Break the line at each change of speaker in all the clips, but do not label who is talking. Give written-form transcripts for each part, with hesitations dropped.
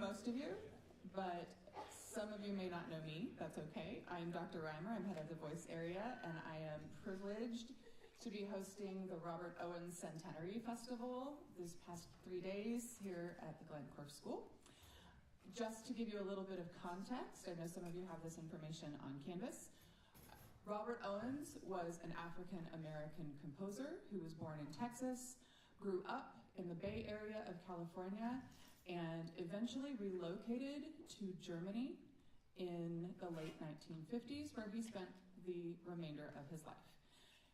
most of you, but some of you may not know me. That's okay. I'm Dr. Reimer. I'm head of the voice area, and I am privileged to be hosting the Robert Owens Centenary Festival this past 3 days here at the Korff School. Just to give you a little bit of context, I know some of you have this information on Canvas. Robert Owens was an African-American composer who was born in Texas, grew up in the Bay Area of California, and eventually relocated to Germany in the late 1950s, where he spent the remainder of his life.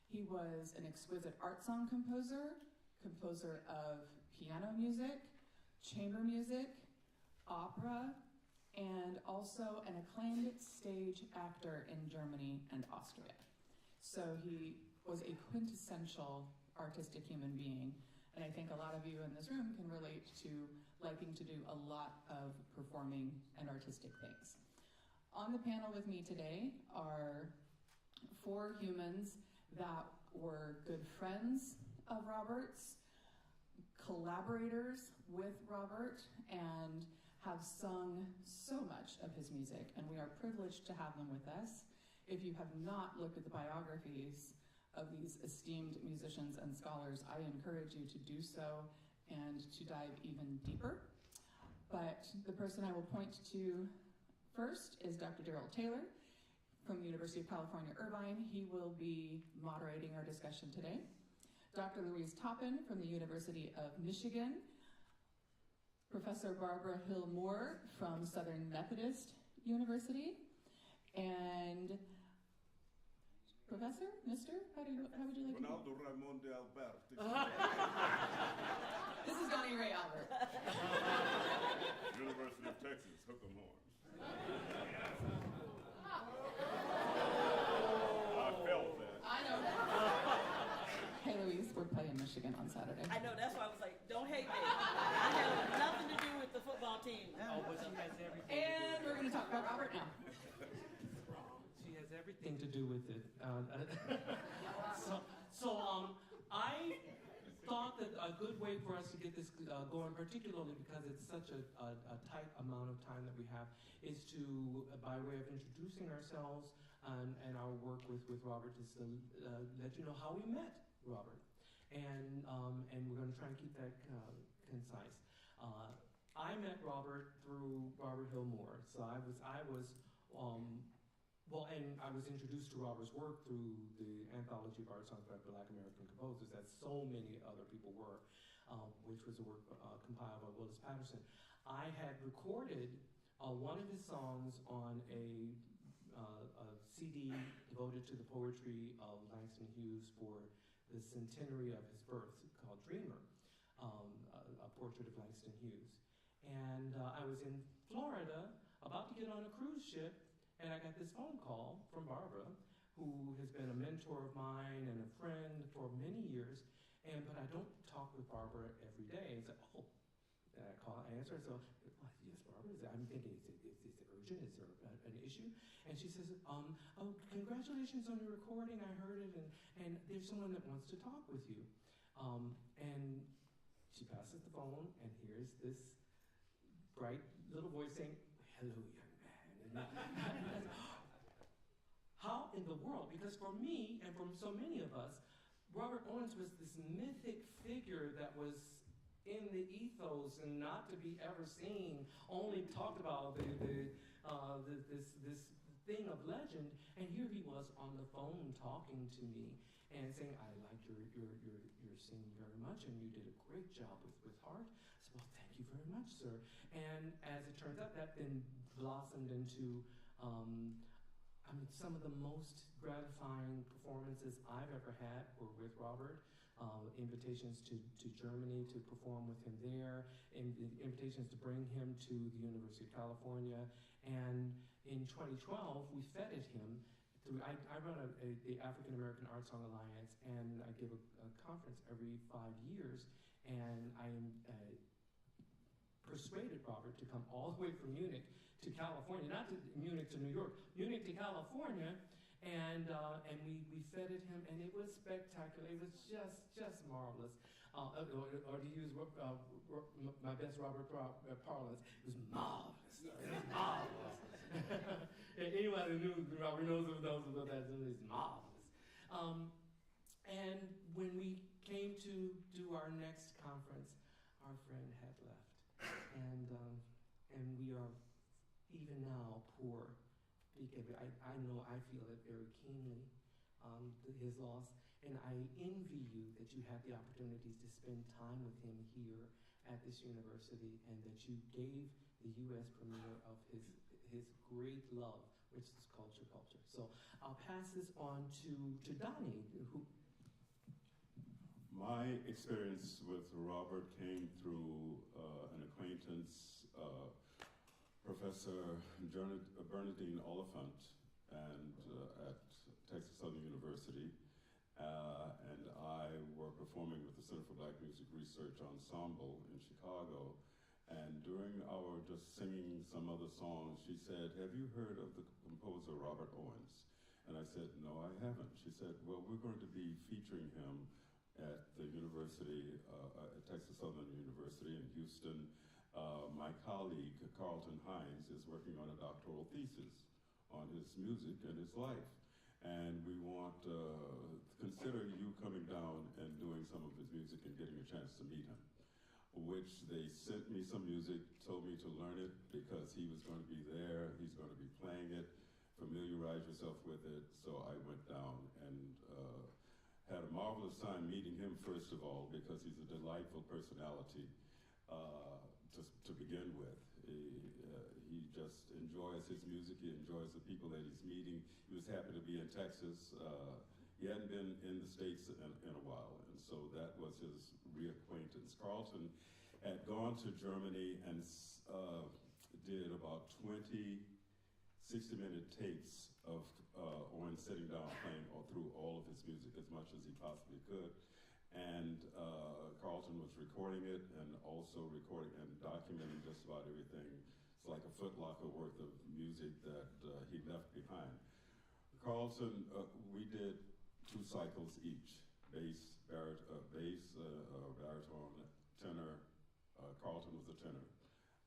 He was an exquisite art song composer, composer of piano music, chamber music, opera, and also an acclaimed stage actor in Germany and Austria. So he was a quintessential artistic human being, and I think a lot of you in this room can relate to liking to do a lot of performing and artistic things. On the panel with me today are 4 humans that were good friends of Robert's, collaborators with Robert, and have sung so much of his music, and we are privileged to have them with us. If you have not looked at the biographies of these esteemed musicians and scholars, I encourage you to do so and to dive even deeper. But the person I will point to first is Dr. Darrell Taylor from the University of California, Irvine. He will be moderating our discussion today. Dr. Louise Toppin from the University of Michigan. Professor Barbara Hill Moore from Southern Methodist University. And Professor, Mr., how would you like to be?
Ronaldo Ramon de Alberto.
This is Donnie Ray Albert.
University of Texas, hook 'em horns. I felt that.
I know that. Hey Louise, we're playing Michigan on Saturday.
I know, that's why I was like, don't hate me. I have nothing to do with the football team.
Oh, but she has everything.
And we're going to talk about Robert now.
She has everything to do with it. I thought that a good way for us to get this going, particularly because it's such a tight amount of time that we have, is to, by way of introducing ourselves and our work with Robert, is to let you know how we met Robert. And we're going to try and keep that concise. I met Robert through Barbara Hill Moore. So I was introduced to Robert's work through the Anthology of Art Songs by Black American Composers, as so many other people were, which was a work compiled by Willis Patterson. I had recorded one of his songs on a CD devoted to the poetry of Langston Hughes for the centenary of his birth, called Dreamer, a portrait of Langston Hughes. And I was in Florida, about to get on a cruise ship, and I got this phone call from Barbara, who has been a mentor of mine and a friend for many years, but I don't talk with Barbara every day. And so, oh, and I answer, so, yes, Barbara, I'm thinking, is it urgent? Is there an issue? And she says, oh, congratulations on your recording, I heard it, and there's someone that wants to talk with you. And she passes the phone, and here's this bright little voice saying, hello, young man. How in the world? Because for me, and for so many of us, Robert Owens was this mythic figure that was in the ethos and not to be ever seen, only talked about this thing of legend, and here he was on the phone talking to me and saying, I liked your singing very much, and you did a great job with Heart. I said, well, thank you very much, sir. And as it turns out, that then blossomed into some of the most gratifying performances I've ever had were with Robert. Invitations to Germany to perform with him there, invitations to bring him to the University of California. And in 2012, we feted him through, I run the African American Art Song Alliance, and I give a conference every 5 years, and I persuaded Robert to come all the way from Munich to California, not to Munich to New York, Munich to California, and we feted him, and it was spectacular. It was just marvelous. or to use my best Robert parlance, it was marvelous. It was marvelous. Anybody who knew Robert knows what that is. It's marvelous. And when we came to do our next conference, our friend had left, and we are even now poor. Because I know I feel it very keenly, his loss, and I envy you that you had the opportunities to spend time with him here at this university, and that you gave the U.S. premiere of his great love, which is culture. So I'll pass this on to Donnie, who.
My experience with Robert came through an acquaintance, Professor Bernadine Oliphant, and at Texas Southern University, and I were performing with the Center for Black Music Research Ensemble in Chicago, and during our just singing some other songs, she said, "Have you heard of the composer Robert Owens?" And I said, "No, I haven't." She said, "Well, we're going to be featuring him at the university, at Texas Southern University in Houston. My colleague, Carlton Hines, is working on a doctoral thesis on his music and his life. And we want to consider you coming down and doing some of his music and getting a chance to meet him." Which they sent me some music, told me to learn it because he was going to be there, he's going to be playing it, familiarize yourself with it. So I went down and had a marvelous time meeting him, first of all, because he's a delightful personality to begin with. He just enjoys his music, he enjoys the people that he's meeting. He was happy to be in Texas. He hadn't been in the States in a while, and so that was his reacquaintance. Carlton had gone to Germany and did about 20 60-minute tapes of Owens sitting down playing through all of his music as much as he possibly could. And Carlton was recording it and also recording and documenting just about everything. It's like a footlocker worth of music that he left behind. Carlton, we did 2 cycles each, bass, baritone, tenor. Carlton was the tenor.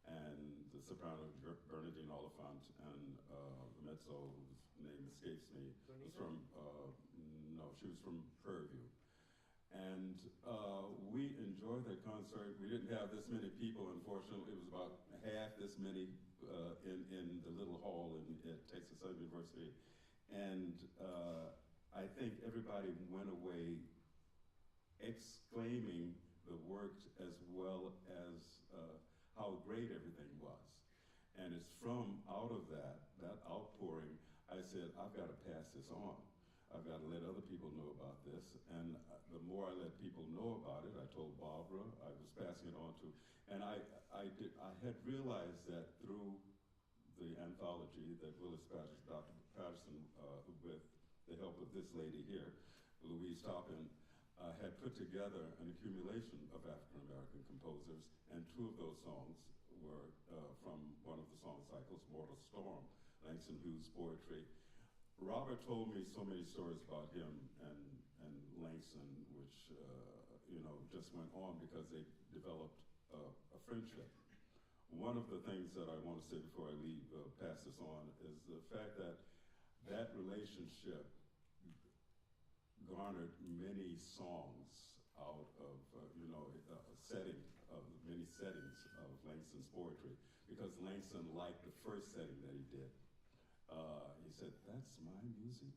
And the soprano, Bernadine Oliphant, and the mezzo, whose name escapes me, was from, she was from Prairie View. And we enjoyed that concert. We didn't have this many people, unfortunately. It was about half this many in the little hall at Texas Southern University. And I think everybody went away exclaiming the work as well as how great everything was. And it's from out of that outpouring, I said, I've got to pass this on. I've got to let other people know about this. And the more I let people know about it, I told Barbara, I was passing it on to, and I had realized that through the anthology that Dr. Patterson, with the help of this lady here, Louise Toppin, had put together an accumulation of African-American composers, and 2 of those songs were from one of the song cycles, Mortal Storm, Langston Hughes' poetry. Robert told me so many stories about him and Langston, which just went on because they developed a friendship. One of the things that I want to say before I leave, pass this on, is the fact that that relationship garnered many songs out of many settings of Langston's poetry, because Langston liked the first setting that he did. He said, "That's my music.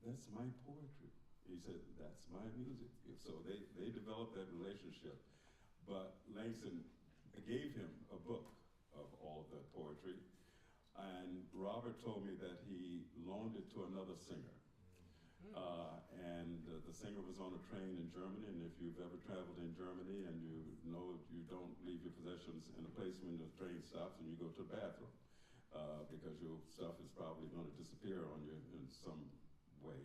That's my poetry." He said, "That's my music." So they developed that relationship. But Langston gave him a book of all of that poetry, and Robert told me that he loaned it to another singer. And the singer was on a train in Germany, and if you've ever traveled in Germany and you know you don't leave your possessions in a place when the train stops and you go to the bathroom, because your stuff is probably going to disappear on you in some way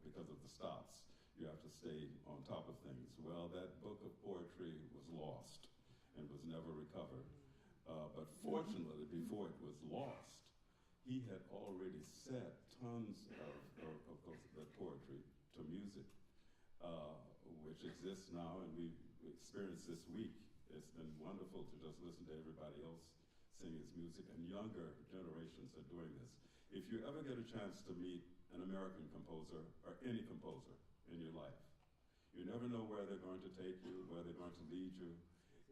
because of the stops. You have to stay on top of things. Well, that book of poetry was lost and was never recovered. But fortunately, before it was lost, he had already set tons of that poetry to music, which exists now and we've experienced this week. It's been wonderful to just listen to everybody else sing his music, and younger generations are doing this. If you ever get a chance to meet an American composer or any composer in your life, you never know where they're going to take you, where they're going to lead you.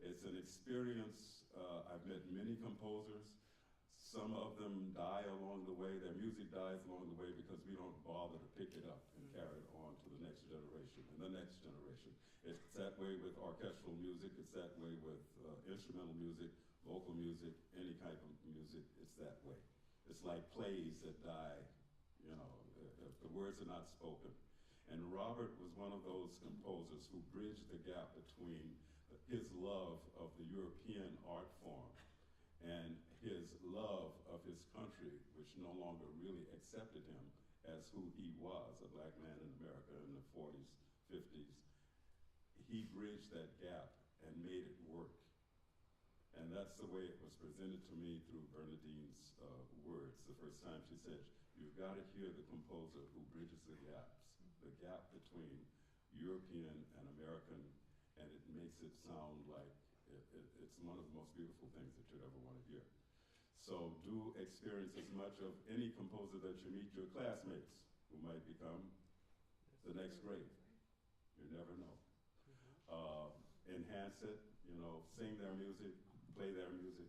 It's an experience. I've met many composers. Some of them die along the way. Their music dies along the way because we don't bother to pick it up and carry it on to the next generation and the next generation. It's that way with orchestral music. It's that way with instrumental music, vocal music, any type of music. It's that way. It's like plays that die, you know, if the words are not spoken. And Robert was one of those composers who bridged the gap between his love of the European art form and his love of his country, which no longer really accepted him as who he was, a black man in America in the 40s, 50s. He bridged that gap and made it work. And that's the way it was presented to me through Bernadine's words. The first time she said, you've got to hear the composer who bridges the gap between European and American, and it makes it sound like it's one of the most beautiful things that you'd ever want to hear. So do experience as much of any composer that you meet, your classmates, who might become the next great. You never know. Enhance it, you know, sing their music, play their music.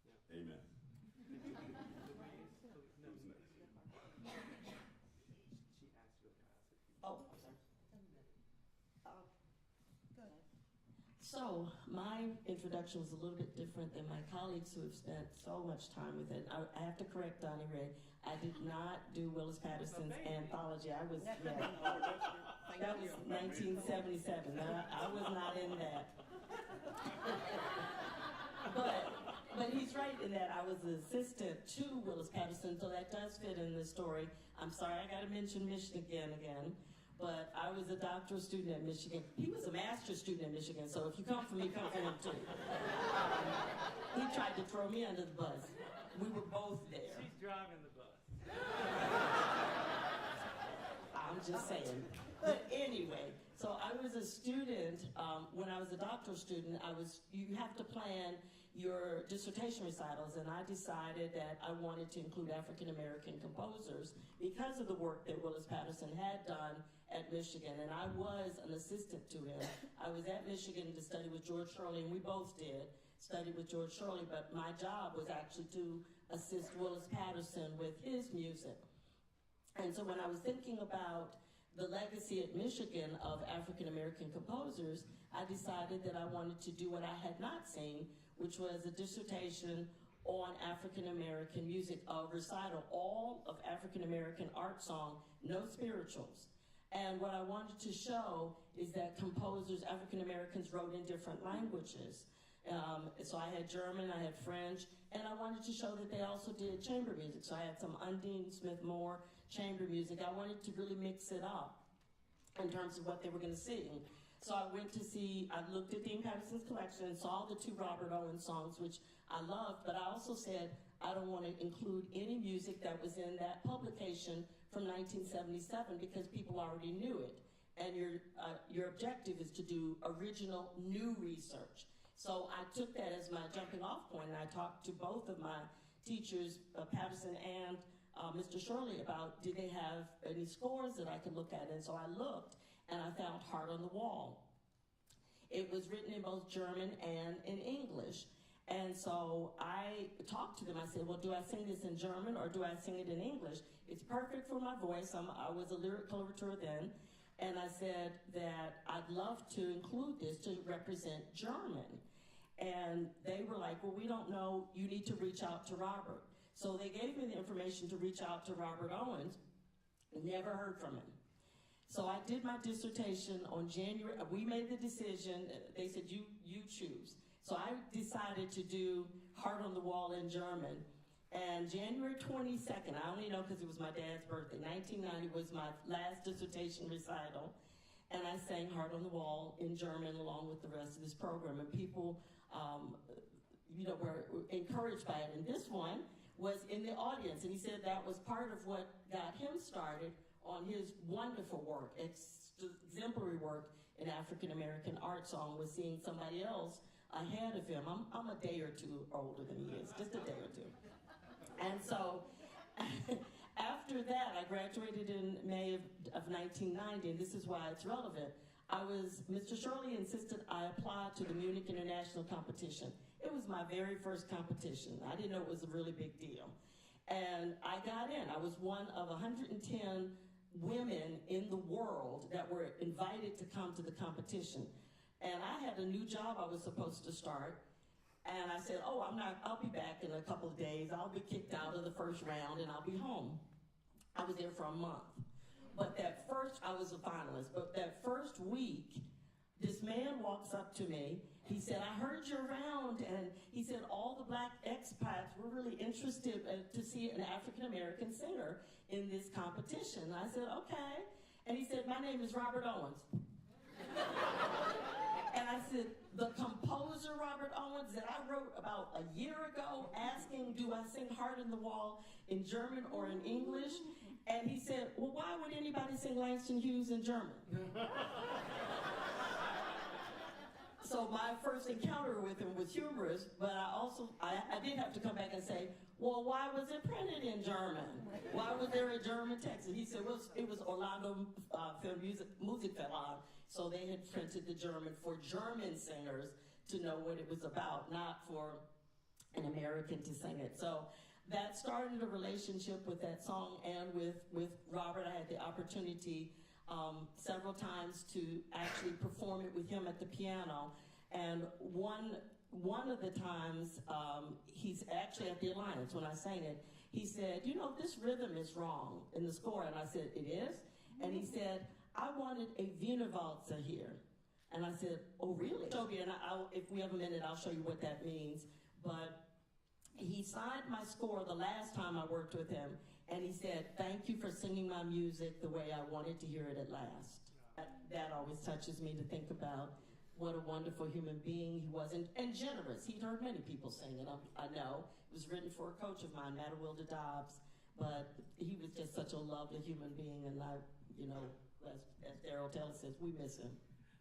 Yeah. Amen. Who's next?
Oh, I'm sorry. Go ahead. So my introduction was a little bit different than my colleagues who have spent so much time with it. I have to correct Donnie Ray. I did not do Willis Patterson's anthology. I was, that was 1977. I was not in that. But he's right in that I was the assistant to Willis Patterson, so that does fit in the story. I'm sorry, I got to mention Michigan again. But I was a doctoral student at Michigan. He was a master's student at Michigan, so if you come for me, come for him too. He tried to throw me under the bus. We were both there.
She's driving the bus.
I'm just saying. But anyway, so I was a student, when I was a doctoral student, you have to plan your dissertation recitals, and I decided that I wanted to include African American composers because of the work that Willis Patterson had done at Michigan, and I was an assistant to him. I was at Michigan to study with George Shirley, and we both did study with George Shirley, but my job was actually to assist Willis Patterson with his music. And so when I was thinking about the legacy at Michigan of African American composers, I decided that I wanted to do what I had not seen, which was a dissertation on African American music, a recital, all of African American art song, no spirituals. And what I wanted to show is that composers, African Americans, wrote in different languages. So I had German, I had French, and I wanted to show that they also did chamber music. So I had some Undine Smith-Moore chamber music. I wanted to really mix it up in terms of what they were going to sing. So I went to see, I looked at Dean Patterson's collection and saw the 2 Robert Owens songs, which I loved, but I also said I don't want to include any music that was in that publication from 1977 because people already knew it. And your objective is to do original, new research. So I took that as my jumping off point, and I talked to both of my teachers, Patterson and Mr. Shirley, about did they have any scores that I could look at. And so I looked, and I found Heart on the Wall. It was written in both German and in English. And so I talked to them. I said, well, do I sing this in German or do I sing it in English? It's perfect for my voice. I was a lyric colorateur then. And I said that I'd love to include this to represent German. And they were like, well, we don't know. You need to reach out to Robert. So they gave me the information to reach out to Robert Owens. Never heard from him. So I did my dissertation on January. We made the decision. They said, you choose. So I decided to do Heart on the Wall in German. And January 22nd, I only know because it was my dad's birthday, 1990 was my last dissertation recital. And I sang Heart on the Wall in German along with the rest of this program. And people, were encouraged by it. And this one was in the audience. And he said that was part of what got him started on his wonderful work, exemplary work in African American art song was seeing somebody else ahead of him. I'm a day or two older than he is, just a day or two. And so after that, I graduated in May of 1990, and this is why it's relevant. Mr. Shirley insisted I apply to the Munich International Competition. It was my very first competition. I didn't know it was a really big deal. And I got in. I was one of 110 women in the world that were invited to come to the competition. And I had a new job I was supposed to start. And I said, I'll be back in a couple of days. I'll be kicked out of the first round and I'll be home. I was there for a month. But I was a finalist, but that first week, this man walks up to me. He said, I heard you're around, and he said all the black expats were really interested to see an African-American singer in this competition. And I said, okay. And he said, my name is Robert Owens. And I said, the composer Robert Owens that I wrote about a year ago asking, do I sing Heart in the Wall in German or in English? And he said, well, why would anybody sing Langston Hughes in German? So my first encounter with him was humorous, but I did have to come back and say, well, why was it printed in German? Why was there a German text? And he said, well, it was Orlando Film Musikverlag, so they had printed the German for German singers to know what it was about, not for an American to sing it. So that started a relationship with that song, and with Robert, I had the opportunity several times to actually perform it with him at the piano. And one of the times, he's actually at the Alliance when I sang it, he said, this rhythm is wrong in the score. And I said, it is? And he said, I wanted a Wiener Waltz here. And I said, oh, really? And if we have a minute, I'll show you what that means. But he signed my score the last time I worked with him, and he said, thank you for singing my music the way I wanted to hear it at last. That always touches me to think about what a wonderful human being he was, and generous. He'd heard many people sing it, I know. It was written for a coach of mine, Mattawilda Dobbs, but he was just such a lovely human being, and as Daryl Taylor says, we miss him.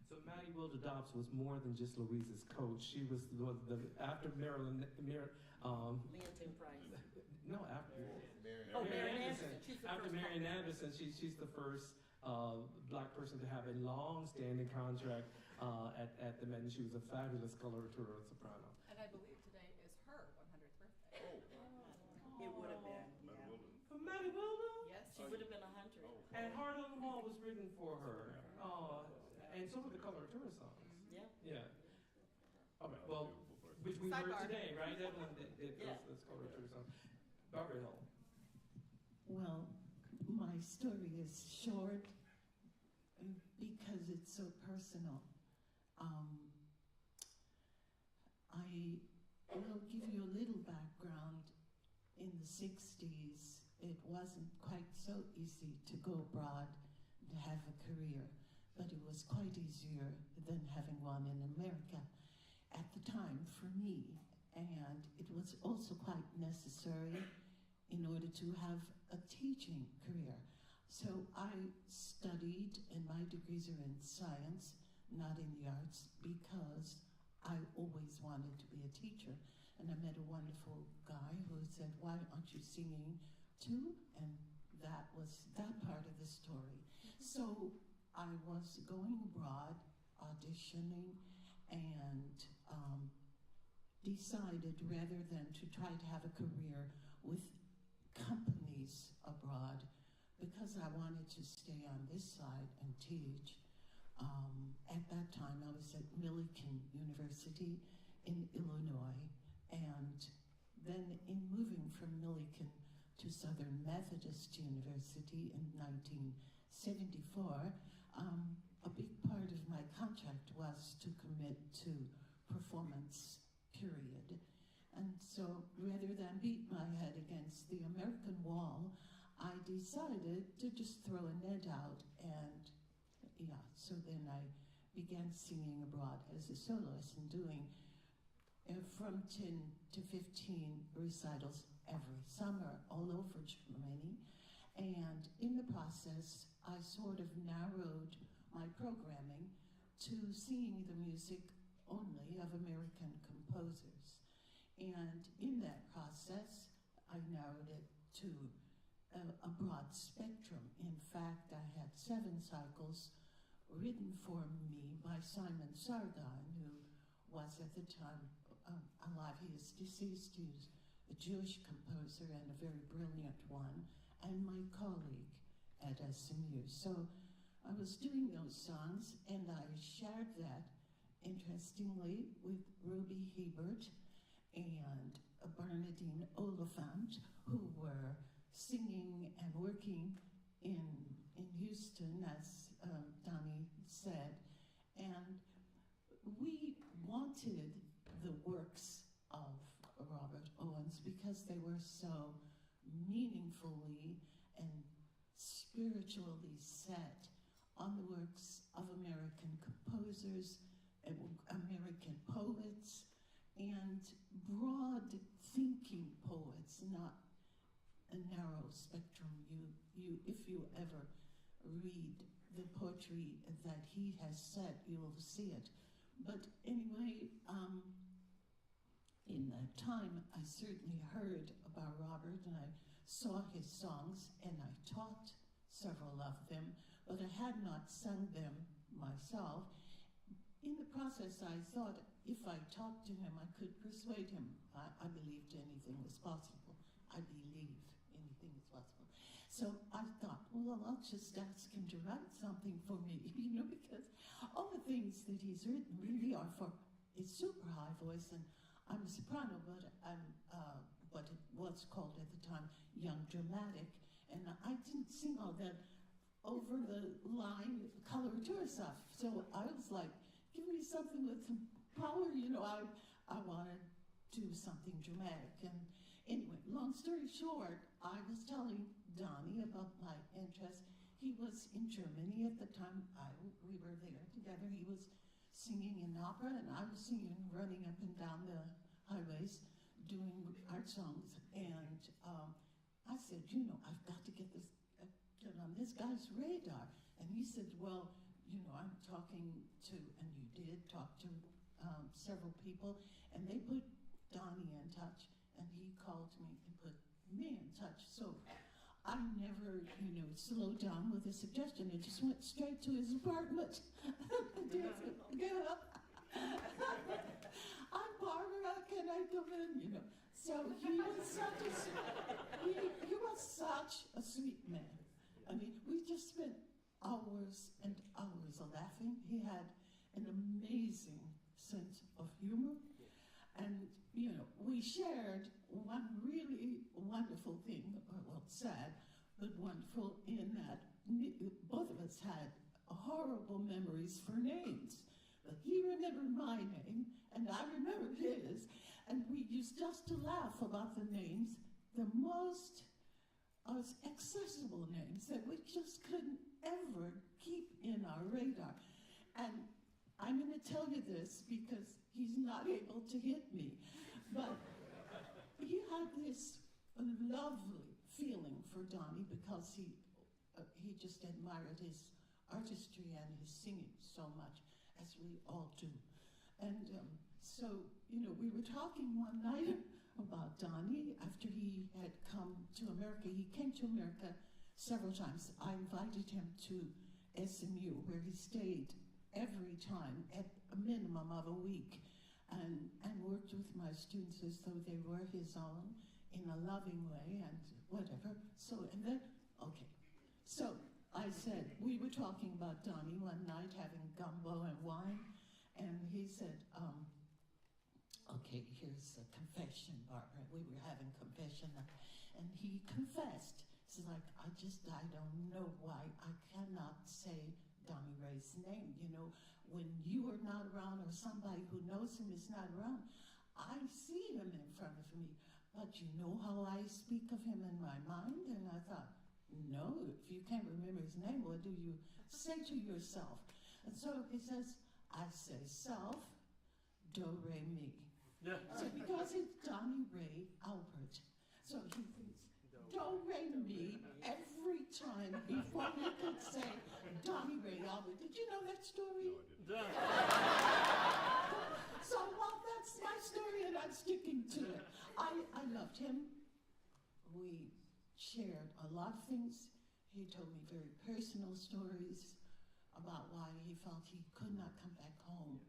So Mattie Wilda Dobbs was more than just Louise's coach. She was after Marilyn,
Leontyne Price.
No, after
Marian Anderson.
After Marian Anderson, she's the first black person to have a long-standing contract at the Met, and she was a fabulous coloratura soprano.
And I believe today is her 100th birthday.
It would have been.
For Mattie Wilda?
Yes.
She would have been 100.
And Heart on the Wall was written for her. And so were the coloratura songs.
Yeah.
Yeah. All right. Well, which we heard
Sidebar.
today, right? Evelyn did
Yeah.
those coloratura songs. Barbara Hill.
Well, my story is short because it's so personal. I will give you a little background. In the 60s, it wasn't quite so easy to go abroad to have a career, but it was quite easier than having one in America at the time for me. And it was also quite necessary in order to have a teaching career. So I studied, and my degrees are in science, not in the arts, because I always wanted to be a teacher. And I met a wonderful guy who said, why aren't you singing too? And that was that part of the story. So I was going abroad, auditioning, and decided rather than to try to have a career with companies abroad, because I wanted to stay on this side and teach. At that time, I was at Millikan University in Illinois, and then in moving from Millikan to Southern Methodist University in 1974, a big part of my contract was to commit to performance, period. And so rather than beat my head against the American wall, I decided to just throw a net out, and so then I began singing abroad as a soloist and doing from 10 to 15 recitals every summer all over Germany. And in the process, I sort of narrowed my programming to singing the music only of American composers. And in that process, I narrowed it to a broad spectrum. In fact, I had 7 cycles written for me by Simon Sargon, who was at the time alive. He is deceased. He was a Jewish composer and a very brilliant one, and my colleague at SMU. So I was doing those songs, and I shared that, interestingly, with Ruby Hebert and Bernadine Oliphant, who were singing and working in Houston, as Donnie said. And we wanted the works of Robert Owens because they were so meaningfully and spiritually set on the works of American composers, American poets, and broad thinking poets, not a narrow spectrum. If you ever read the poetry that he has set, you will see it. But anyway, in that time, I certainly heard about Robert, and I saw his songs, and I taught several of them, but I had not sung them myself. In the process, I thought if I talked to him, I could persuade him. I believed anything was possible. I believe anything is possible. So I thought, well, I'll just ask him to write something for me, because all the things that he's written really are for a super high voice, and I'm a soprano, but I'm what it was called at the time young dramatic, and I didn't sing all that over the line coloratura stuff. So I was like, give me something with some power, I wanted to do something dramatic. And anyway, long story short, I was telling Donnie about my interest. He was in Germany at the time. We were there together. He was singing in opera, and I was singing, running up and down the highways, doing art songs. And I said, I've got to get on this guy's radar. And he said, well, I'm talking to, and you did talk to several people, and they put Donnie in touch, and he called me and put me in touch. So I never, slowed down with a suggestion. It just went straight to his apartment. I'm Barbara, can I come in? So he was such a sweet man. I mean, we just spent hours and hours laughing. He had an amazing sense of humor. And, we shared one really wonderful thing, well, sad, but wonderful, in that both of us had horrible memories for names. But he remembered my name, and I remembered his, and we used just to laugh about the names, the most accessible names that we just couldn't ever keep in our radar. And I'm going to tell you this because he's not able to hit me, but he had this lovely feeling for Donnie because he just admired his artistry and his singing so much, as we all do. And so, we were talking one night about Donnie after he had come to America. He came to America several times. I invited him to SMU, where he stayed every time at a minimum of a week, and worked with my students as though they were his own in a loving way and whatever. So, and then, okay. So I said, we were talking about Donnie one night having gumbo and wine, and he said, okay, here's a confession, Barbara. We were having confession, and he confessed. It's like, I don't know why I cannot say Donnie Ray's name. When you are not around or somebody who knows him is not around, I see him in front of me. But you know how I speak of him in my mind? And I thought, no, if you can't remember his name, what do you say to yourself? And so he says, I say self, do, re, mi. Yeah. So because it's Donnie Ray Albert, so he thinks, do, re, mi every time before he could say Donnie Ray Albert. Did you So, well, that's my story, and I'm sticking to it. I loved him. We shared a lot of things. He told me very personal stories about why he felt he could not come back home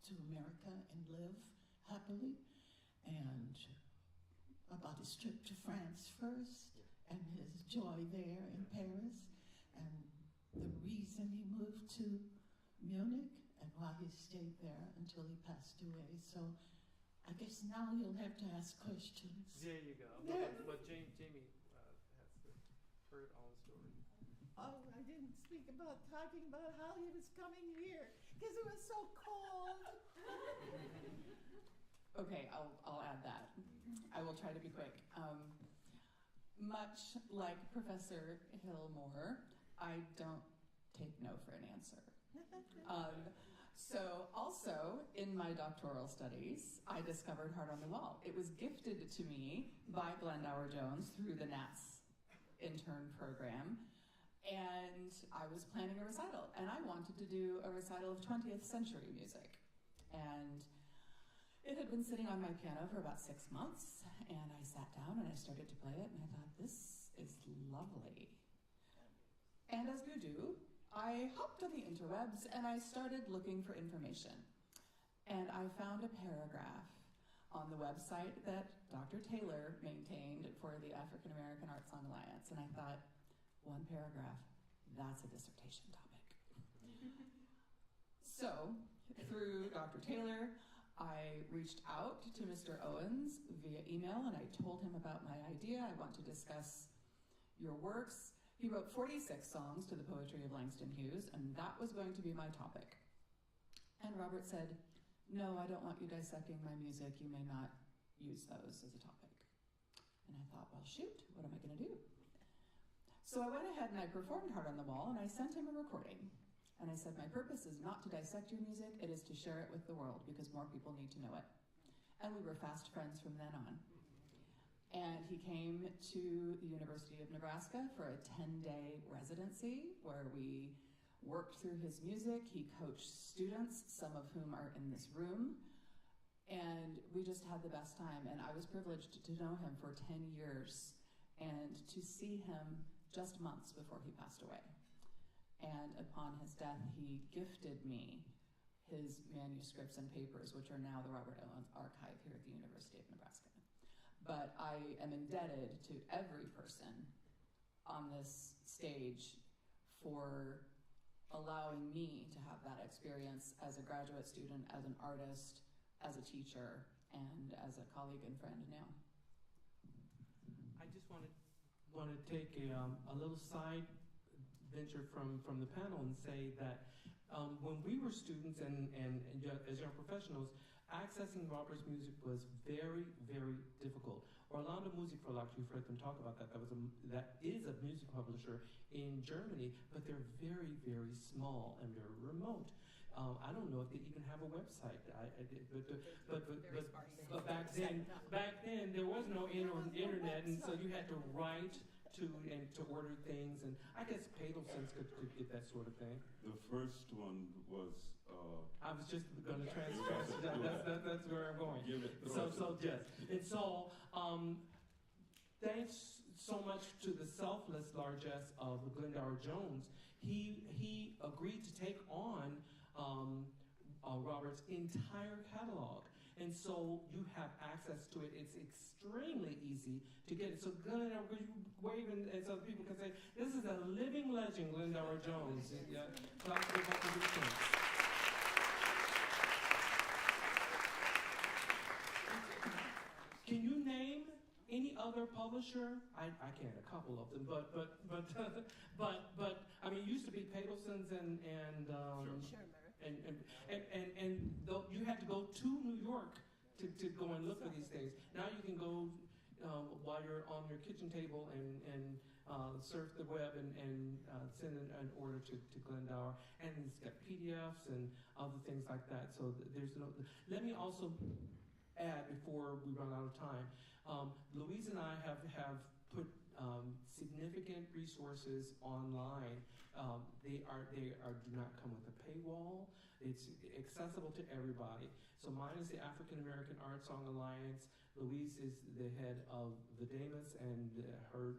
to America and live happily, and about his trip to France first, and his joy there in Paris, and the reason he moved to Munich, and why he stayed there until he passed away. So I guess now you'll have to ask questions.
There you go. But Jamie has heard all the story.
Oh, I didn't speak about talking about how he was coming here because it was so cold.
Okay, I'll add that. I will try to be quick. Much like Professor Hillmore, I don't take no for an answer. So also, in my doctoral studies, I discovered Heart on the Wall. It was gifted to me by Glendower Jones through the NATS intern program. And I was planning a recital, and I wanted to do a recital of 20th century music. And it had been sitting on my piano for about 6 months, and I sat down and I started to play it, and I thought, this is lovely. And as you do, I hopped on the interwebs and I started looking for information. And I found a paragraph on the website that Dr. Taylor maintained for the African American Art Song Alliance. And I thought, one paragraph, that's a dissertation topic. So, through Dr. Taylor, I reached out to Mr. Owens via email and I told him about my idea. I want to discuss your works. He wrote 46 songs to the poetry of Langston Hughes, and that was going to be my topic. And Robert said, no, I don't want you dissecting my music. You may not use those as a topic. And I thought, well, shoot, what am I going to do? So I went ahead and I performed Heart on the Wall, and I sent him a recording. And I said, my purpose is not to dissect your music, it is to share it with the world, because more people need to know it. And we were fast friends from then on. And he came to the University of Nebraska for a 10-day residency where we worked through his music. He coached students, some of whom are in this room. And we just had the best time. And I was privileged to know him for 10 years and to see him just months before he passed away. And upon his death, he gifted me his manuscripts and papers, which are now the Robert Owens Archive here at the University of Nebraska. But I am indebted to every person on this stage for allowing me to have that experience as a graduate student, as an artist, as a teacher, and as a colleague and friend now.
I just want to take a little side venture from the panel and say that when we were students and as young professionals, accessing Robert's music was very, very difficult. Orlando Music Verlag, you've heard them talk about that. That is a music publisher in Germany, but they're very, very small and very remote. I don't know if they even have a website. But back then there was no internet, and so you had to write to order things, and I guess Paddlesons could get that sort of thing.
The first one was.
I was just going to transfer. That's where I'm going. And so thanks so much to the selfless largesse of Glendower Jones. He agreed to take on Robert's entire catalog. And so you have access to it. It's extremely easy to get it. So Glendower, could you wave and so people can say, this is a living legend, Glendower Jones. Yeah. Can you name any other publisher? I can't, a couple of them, but I mean, it used to be Paddlesons and you had to go to New York to go and look for these things. Now you can go while you're on your kitchen table and surf the web and send an order to Glendower, and it's got PDFs and other things like that. So there's no. Let me also add before we run out of time. Louise and I have put significant resources online. They do not come with a paywall. It's accessible to everybody. So mine is the African American Art Song Alliance. Louise is the head of Vademus, and her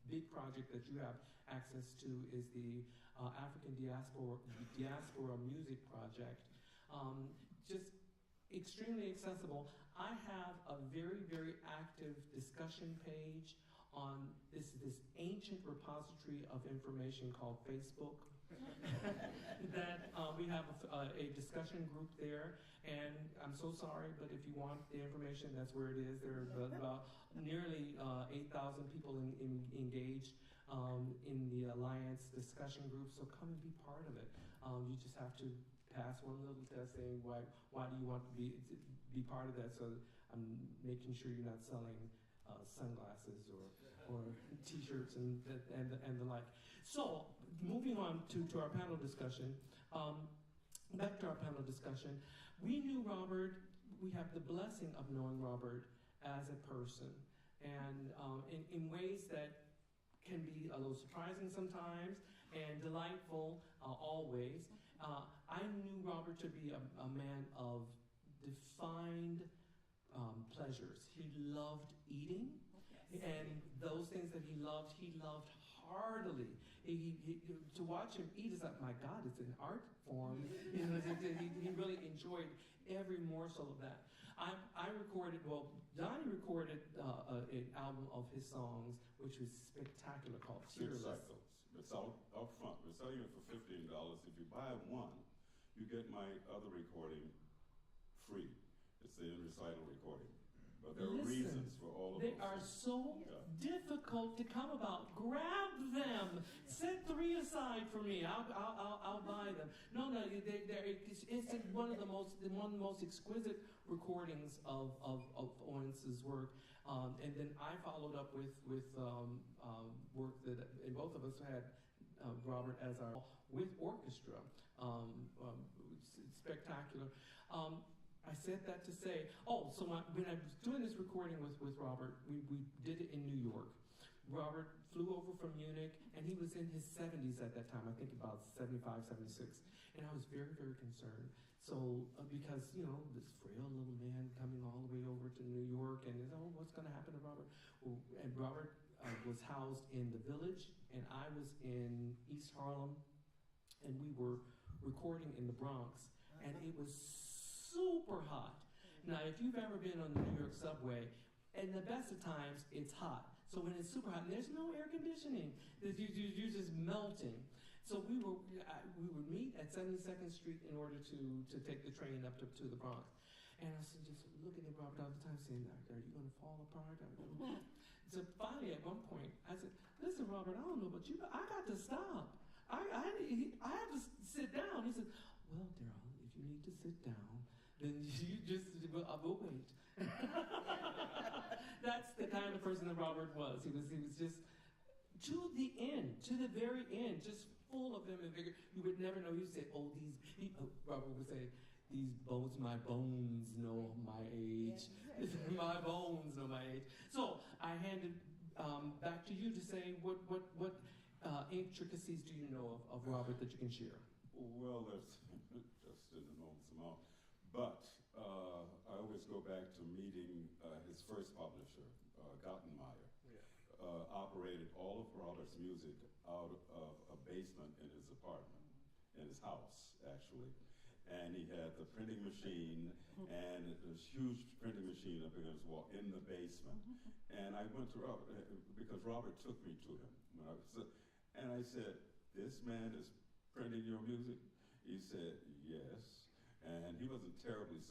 big project that you have access to is the African Diaspora Music Project. Just extremely accessible. I have a very, very active discussion page on this ancient repository of information called Facebook. That we have a discussion group there, and I'm so sorry, but if you want the information, that's where it is. There are about nearly 8,000 people engaged in the Alliance discussion group, so come and be part of it. You just have to pass one little test saying why do you want to be part of that, so I'm making sure you're not selling sunglasses or T-shirts and the like. So, moving on to our panel discussion, back to our panel discussion, we knew Robert, we have the blessing of knowing Robert as a person, and in ways that can be a little surprising sometimes and delightful always. I knew Robert to be a man of defined pleasures. He loved eating, and those things that he loved heartily. To watch him eat is like, my God, it's an art form. He really enjoyed every morsel of that. Donnie recorded an album of his songs, which was spectacular, called Tearless.
Cycles. It's out front. We're selling it for $15. If you buy one, you get my other recording free. It's the recital recording. But there are reasons for all of
They
those
are
things.
so difficult to come about. Grab them. Set 3 aside for me. I'll buy them. No, it's one of the most exquisite recordings of Owens's work. And then I followed up with work that, and both of us had Robert as our with orchestra. Spectacular. I said that to say, so when I was doing this recording with Robert, we did it in New York. Robert flew over from Munich, and he was in his 70s at that time, I think about 75, 76. And I was very, very concerned. So, because, this frail little man coming all the way over to New York, and what's going to happen to Robert? And Robert was housed in the Village, and I was in East Harlem, and we were recording in the Bronx, and it was super hot. Now, if you've ever been on the New York subway, in the best of times, it's hot. So when it's super hot, and there's no air conditioning, you're just melting. So we would meet at 72nd Street in order to take the train up to the Bronx. And I was just looking at Robert all the time saying, are you going to fall apart? So finally, at one point, I said, listen, Robert, I don't know about you, but I got to stop. I had to sit down. He said, well, Daryl, if you need to sit down, then you just, I will wait. That's the kind of person that Robert was. He was just to the end, to the very end, just full of vim and vigor. You would never know. He would say, Robert would say, these bones, my bones know my age. My bones know my age. So I hand it back to you to say, what intricacies do you know of Robert that you can share?
Well, that's just an enormous amount. But I always go back to meeting his first publisher, Gottenmeyer. Operated all of Robert's music out of a basement in his apartment, in his house, actually. And he had the printing machine and this huge printing machine up against the wall in the basement. And I went to Robert, because Robert took me to him. And I said, this man is printing your music? He said, yes. And he wasn't terribly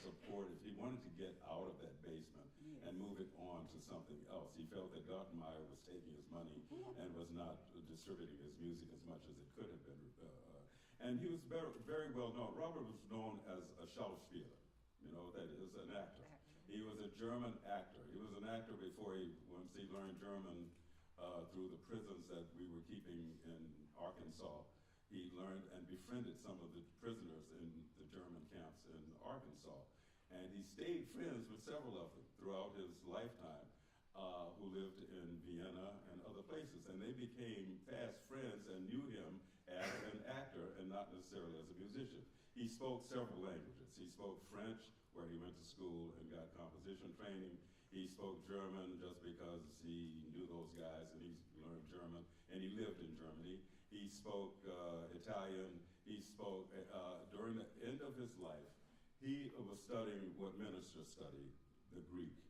supportive. He wanted to get out of that basement and move it on to something else. He felt that Gottenmeyer was taking his money and was not distributing his music as much as it could have been. And he was very, very well known. Robert was known as a Schauspieler, that is an actor. He was a German actor. He was an actor before once he learned German through the prisons that we were keeping in Arkansas. He learned and befriended some of the prisoners in the German camps in Arkansas. And he stayed friends with several of them throughout his lifetime, who lived in Vienna and other places. And they became fast friends and knew him as an actor and not necessarily as a musician. He spoke several languages. He spoke French, where he went to school and got composition training. He spoke German just because he knew those guys and he learned German, and he lived in Germany. He spoke Italian. He spoke, during the end of his life, he was studying what ministers study, the Greek.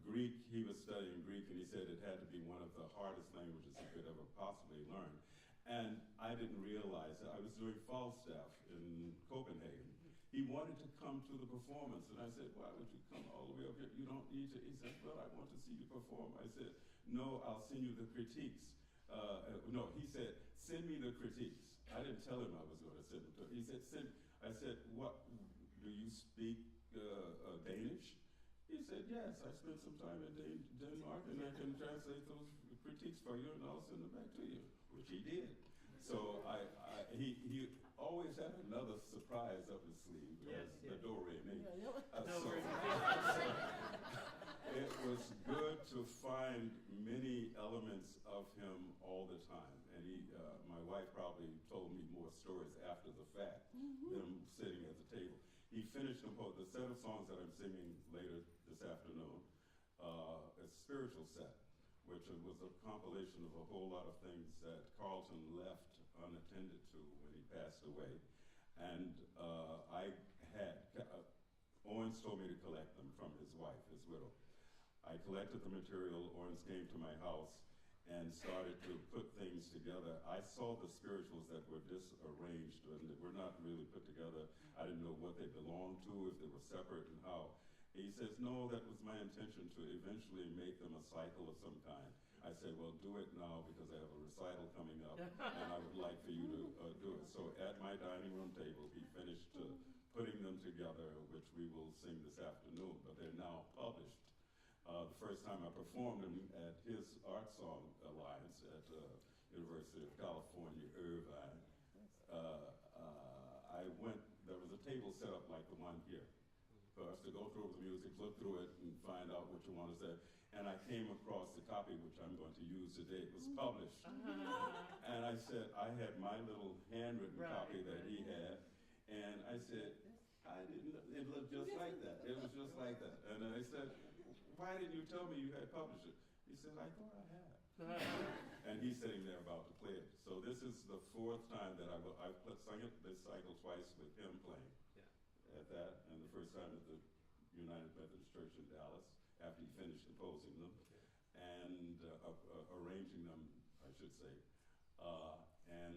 Greek, he was studying Greek, and he said it had to be one of the hardest languages he could ever possibly learn. And I didn't realize that. I was doing Falstaff in Copenhagen. He wanted to come to the performance, and I said, why would you come all the way up here? You don't need to. He said, well, I want to see you perform. I said, no, I'll send you the critiques. No, he said, send me the critiques. I didn't tell him I was going to send them to him. He said, I said, what, do you speak Danish? He said, yes, I spent some time in Denmark, and I can translate those critiques for you, and I'll send them back to you, which he did. So he always had another surprise up his sleeve. The do-re-mi. It was good to find many elements of him all the time. And my wife probably told me more stories after the fact, them sitting at the table. He finished the set of songs that I'm singing later this afternoon, a spiritual set, which was a compilation of a whole lot of things that Carlton left unattended to when he passed away. And Owens told me to collect them from his wife, his widow. I collected the material. Owens came to my house and started to put things together. I saw the spirituals that were disarranged and that were not really put together. I didn't know what they belonged to, if they were separate and how. He says, no, that was my intention to eventually make them a cycle of some kind. I said, well, do it now because I have a recital coming up and I would like for you to do it. So at my dining room table, he finished putting them together, which we will sing this afternoon, but they're now published. The first time I performed them at his Art Song Alliance at University of California, Irvine, there was a table set up like the one here for us to go through the music, look through it, and find out what you want to say. And I came across the copy, which I'm going to use today. It was published. And I said, I had my little handwritten copy that he had. And I said, it looked just like that. It was just like that. And I said, why didn't you tell me you had published it? He said, I thought I had. And he's sitting there about to play it. So this is the fourth time that I've sung it this cycle twice with him playing at that, and the first time at the United Methodist Church in Dallas after he finished composing them and arranging them, I should say. I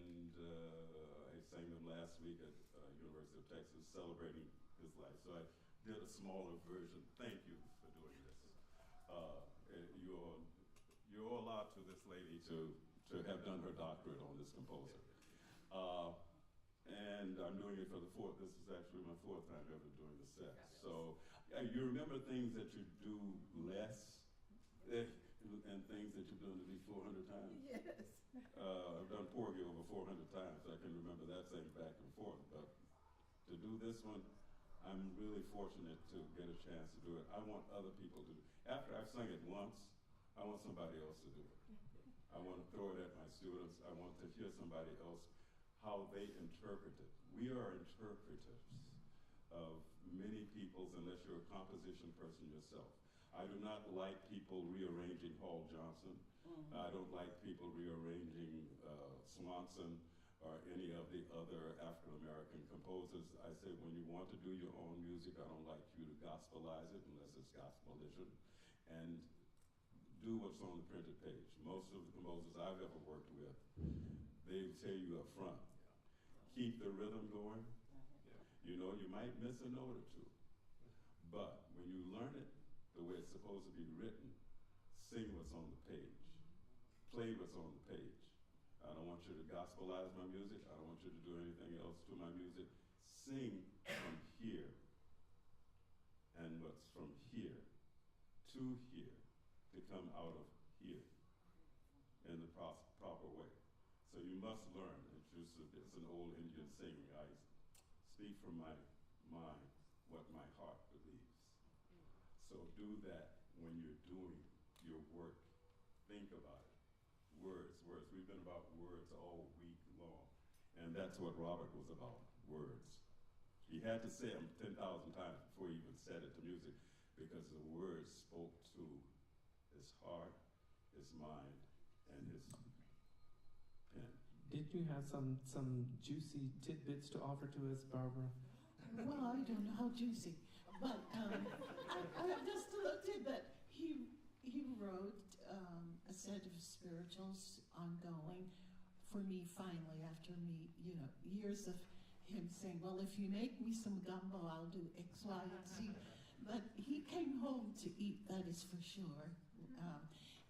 sang them last week at University of Texas, celebrating his life. So I did a smaller version. Thank you for doing this. You owe a lot to this lady to have done her doctorate on this composer. And I'm doing it for this is actually my fourth time ever doing the set. So you remember things that you do less and things that you've done to me 400 times?
Yes.
I've done Porgy over 400 times. I can remember that thing back and forth. But to do this one, I'm really fortunate to get a chance to do it. I want other people to do it. After I've sung it once, I want somebody else to do it. I want to throw it at my students. I want to hear somebody else, how they interpret it. We are interpreters of many people's, unless you're a composition person yourself. I do not like people rearranging Hall Johnson. I don't like people rearranging Swanson or any of the other African-American composers. I say, when you want to do your own music, I don't like you to gospelize it unless it's gospelition. And do what's on the printed page. Most of the composers I've ever worked with, they tell you up front, keep the rhythm going. You know, you might miss a note or two, but when you learn it the way it's supposed to be written, sing what's on the page. Play what's on the page. I don't want you to gospelize my music. I don't want you to do anything else to my music. Sing from here, and what's from here to here to come out of here in the proper way. So you must learn. It's an old Indian saying. I speak from my mind what my heart believes. So do that when you're doing your work. Think about it. Words. We've been about words all week long. And that's what Robert was about, words. He had to say them 10,000 times before he even said it to music, because the words spoke to his heart, his mind, and his pen.
Did you have some juicy tidbits to offer to us, Barbara?
Well, I don't know how juicy, but just a little tidbit. He wrote a set of spirituals ongoing for me finally after years of him saying, well, if you make me some gumbo, I'll do X, Y, and Z. But he came home to eat, that is for sure.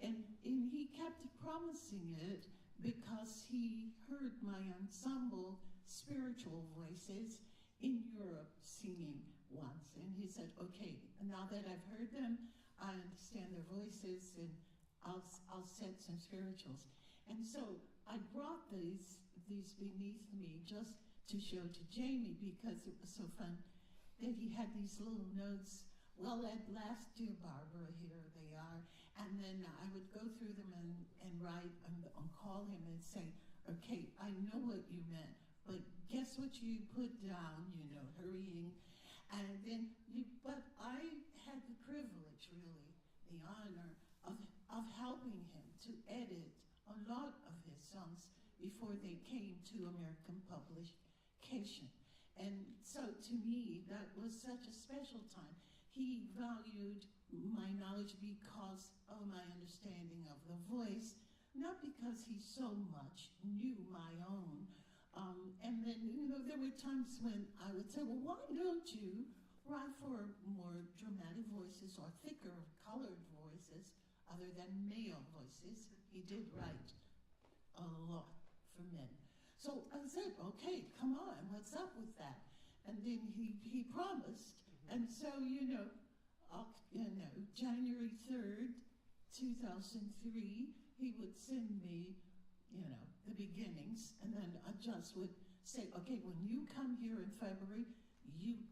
And he kept promising it because he heard my ensemble spiritual voices in Europe singing once. And he said, okay, now that I've heard them, I understand their voices, and I'll set some spirituals. And so I brought these beneath me just to show to Jamie, because it was so fun that he had these little notes. Well, at last, dear Barbara, here they are. And then I would go through them and write and call him and say, okay, I know what you meant, but guess what you put down, hurrying. And then, but I had the privilege, really, the honor of helping him to edit a lot of his songs before they came to American publication. And so to me, that was such a special time. He valued my knowledge because of my understanding of the voice, not because he so much knew my own. And then, there were times when I would say, well, why don't you write for more dramatic voices or thicker colored voices other than male voices? He did write a lot for men. So I said, okay, come on, what's up with that? And then he promised. And so, January 3rd, 2003, he would send me, the beginnings, and then I just would say, okay, when you come here in February, we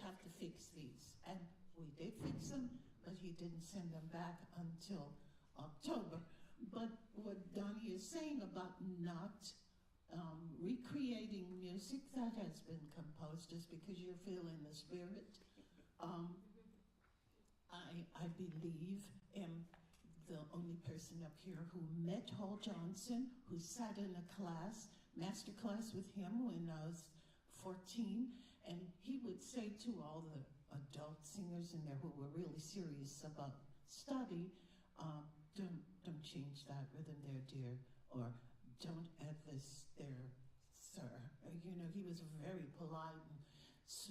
have to fix these. And we did fix them, but he didn't send them back until October. But what Donnie is saying about not recreating music that has been composed just because you're feeling the spirit, I believe am the only person up here who met Hall Johnson, who sat in a master class with him when I was 14, and he would say to all the adult singers in there who were really serious about study, don't change that rhythm there, dear, or don't add this there, sir. He was a very polite and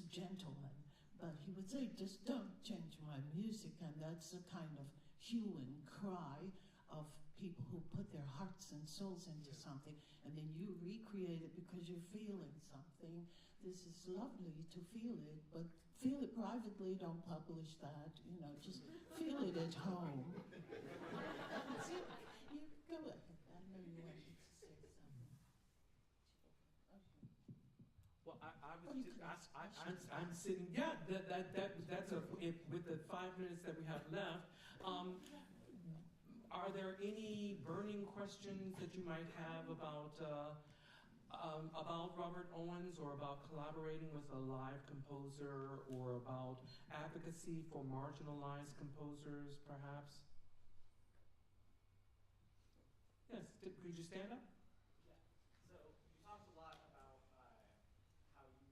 gentleman, but he would say, just don't change my music, and that's the kind of hue and cry of people who put their hearts and souls into something, and then you recreate it because you're feeling something. This is lovely to feel it, but feel it privately, don't publish that, just feel it at home. That's it. You go ahead. I know you wanted to say something.
Well, I'm sitting. Yeah, that's with the 5 minutes that we have left. Are there any burning questions that you might have about Robert Owens, or about collaborating with a live composer, or about advocacy for marginalized composers, perhaps? Yes, could you stand up?
So you talked a lot about how you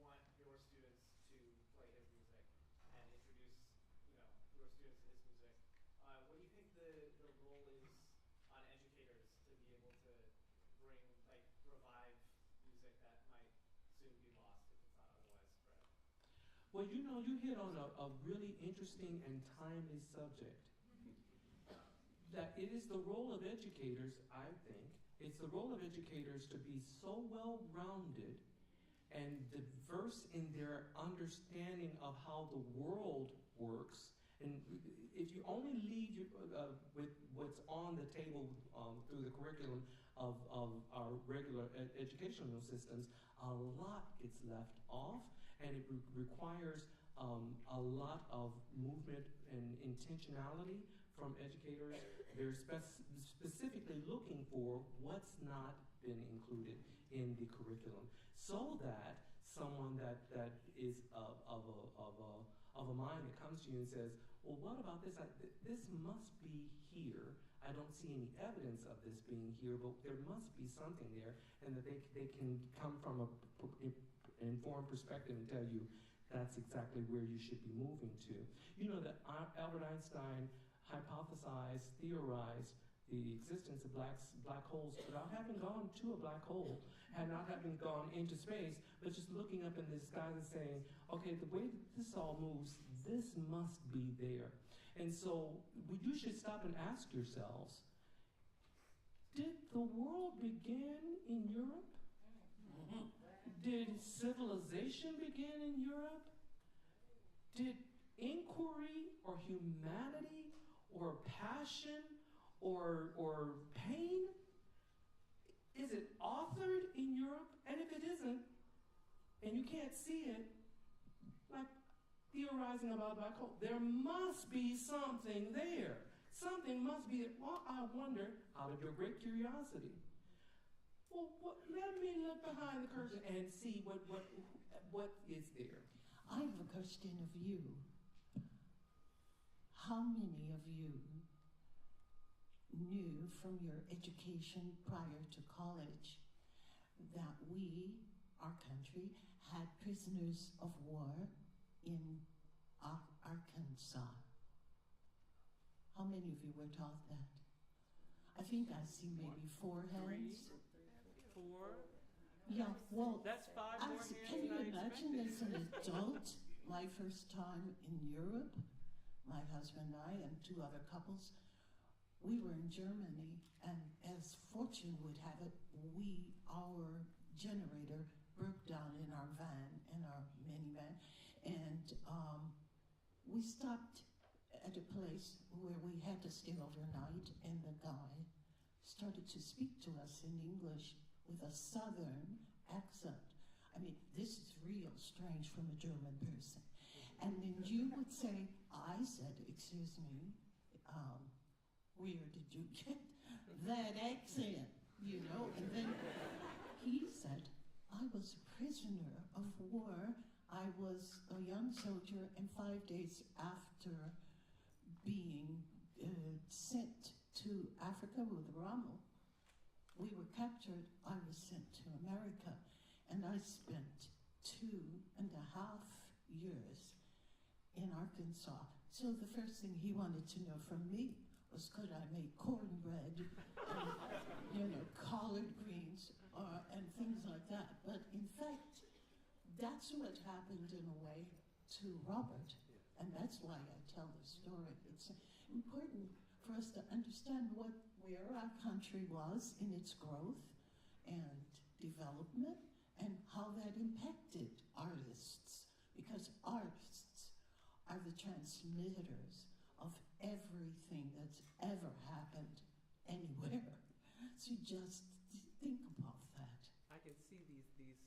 want your students to play his music and introduce, your students to his music. What do you think the role is on educators to be able to revive music that might soon be lost if it's not otherwise spread?
Well, you hit on a really interesting and timely subject. That it is the role of educators, I think, it's the role of educators to be so well-rounded and diverse in their understanding of how the world works. And if you only leave with what's on the table through the curriculum of our regular educational systems, a lot gets left off, and it requires a lot of movement and intentionality from educators. They're specifically looking for what's not been included in the curriculum, so that someone that is of a mind that comes to you and says, well, what about this? This must be here. I don't see any evidence of this being here, but there must be something there, and that they can come from an informed perspective and tell you that's exactly where you should be moving to. You know that Albert Einstein hypothesized, theorized the existence of black holes without having gone to a black hole, and not having gone into space, but just looking up in the sky and saying, okay, the way that this all moves, this must be there. And so you should stop and ask yourselves, did the world begin in Europe? Did civilization begin in Europe? Did inquiry or humanity or passion or pain, is it authored in Europe? And if it isn't, and you can't see it, like theorizing about black hole, there must be something there. Something must be there. Well, I wonder, out of your great curiosity, well, let me look behind the curtain and see what is there.
I have a question of you. How many of you knew from your education prior to college that we, our country, had prisoners of war in Arkansas? How many of you were taught that? I think I see maybe 4 hands.
4?
Yeah, well,
That's 5 more hands
can you
than I
imagine
expected.
as an adult, my first time in Europe, my husband and I and 2 other couples, we were in Germany, and as fortune would have it, our generator broke down in our van, in our minivan, and we stopped at a place where we had to stay overnight, and the guy started to speak to us in English with a southern accent. I mean, this is real strange from a German person. And then you would say, I said, excuse me, where did you get that accent, you know? And then he said, I was a prisoner of war. I was a young soldier, and 5 days after being sent to Africa with Rommel, we were captured. I was sent to America, and I spent 2.5 years in Arkansas. So the first thing he wanted to know from me was, could I make cornbread and, collard greens and things like that. But in fact, that's what happened in a way to Robert. And that's why I tell the story. It's important for us to understand where our country was in its growth and development, and how that impacted artists, because artists are the transmitters of everything that's ever happened anywhere. So just think about that.
I can see these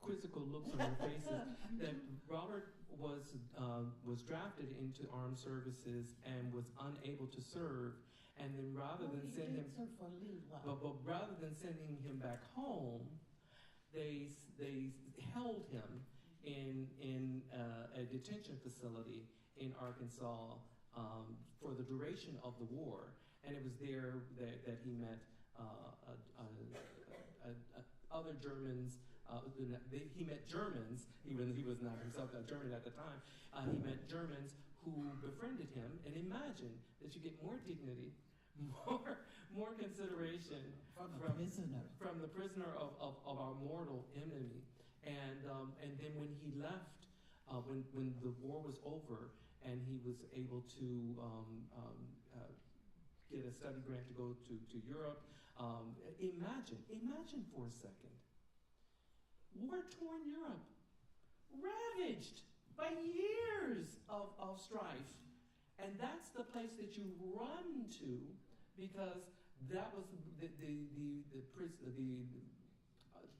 quizzical looks on your faces. That Robert was drafted into armed services and was unable to serve, and then rather than send him,
for a little while.
but rather than sending him back home, they held him in a detention facility in Arkansas for the duration of the war, and it was there that he met other Germans. He met Germans, even he was not himself a German at the time. He met Germans who befriended him, and imagine that you get more dignity, more consideration
From the prisoner
of our mortal enemy. And then when he left, when the war was over, and he was able to get a study grant to go to Europe. Imagine for a second, war-torn Europe, ravaged by years of strife, and that's the place that you run to, because that was the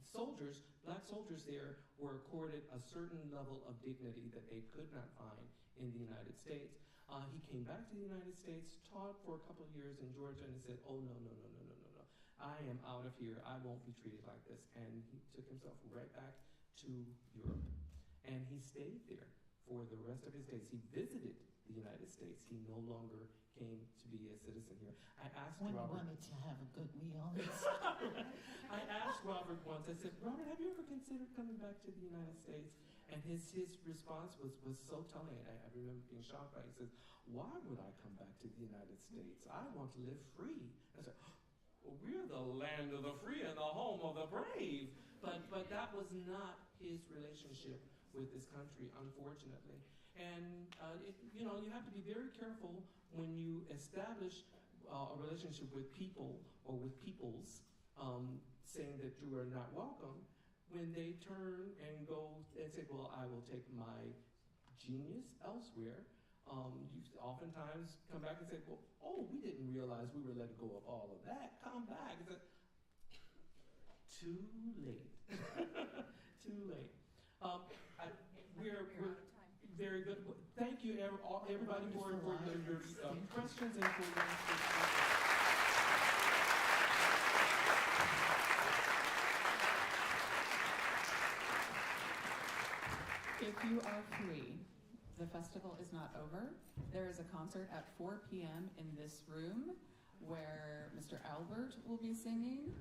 soldiers, black soldiers there, were accorded a certain level of dignity that they could not find in the United States. He came back to the United States, taught for a couple of years in Georgia, and said, oh, no. I am out of here. I won't be treated like this. And he took himself right back to Europe. And he stayed there for the rest of his days. He visited the United States. He no longer came to be a citizen here. I asked
When
Robert.
you wanted to have a good meal.
I asked Robert once, I said, Robert, have you ever considered coming back to the United States? And his response was so telling. I remember being shocked by it. He says, why would I come back to the United States? I want to live free. I said, well, we're the land of the free and the home of the brave. But that was not his relationship with this country, unfortunately. And you have to be very careful when you establish a relationship with people or with peoples, saying that you are not welcome, when they turn and go and say, well, I will take my genius elsewhere. You oftentimes come back and say, well, oh, we didn't realize we were letting go of all of that. Come back. It's too late. Too late. We're very good. Thank you, everybody, for your questions and for your
If you are free, the festival is not over. There is a concert at 4 p.m. in this room where Mr. Albert will be singing.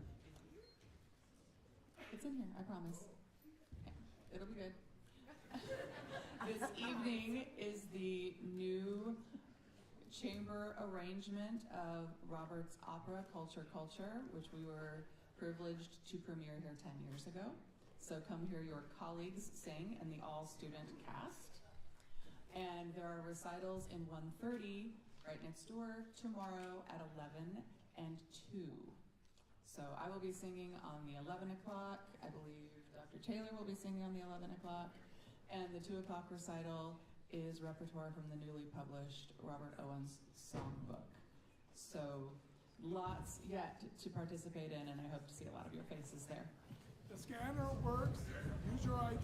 It's in here, I promise. Okay. It'll be good. This evening is the new chamber arrangement of Robert's opera Culture, which we were privileged to premiere here 10 years ago. So come hear your colleagues sing and the all-student cast. And there are recitals in 1:30 right next door tomorrow at 11 and 2. So I will be singing on the 11 o'clock. I believe Dr. Taylor will be singing on the 11 o'clock. And the 2 o'clock recital is repertoire from the newly published Robert Owens songbook. So lots yet to participate in, and I hope to see a lot of your faces there.
The scanner works. Use your ID.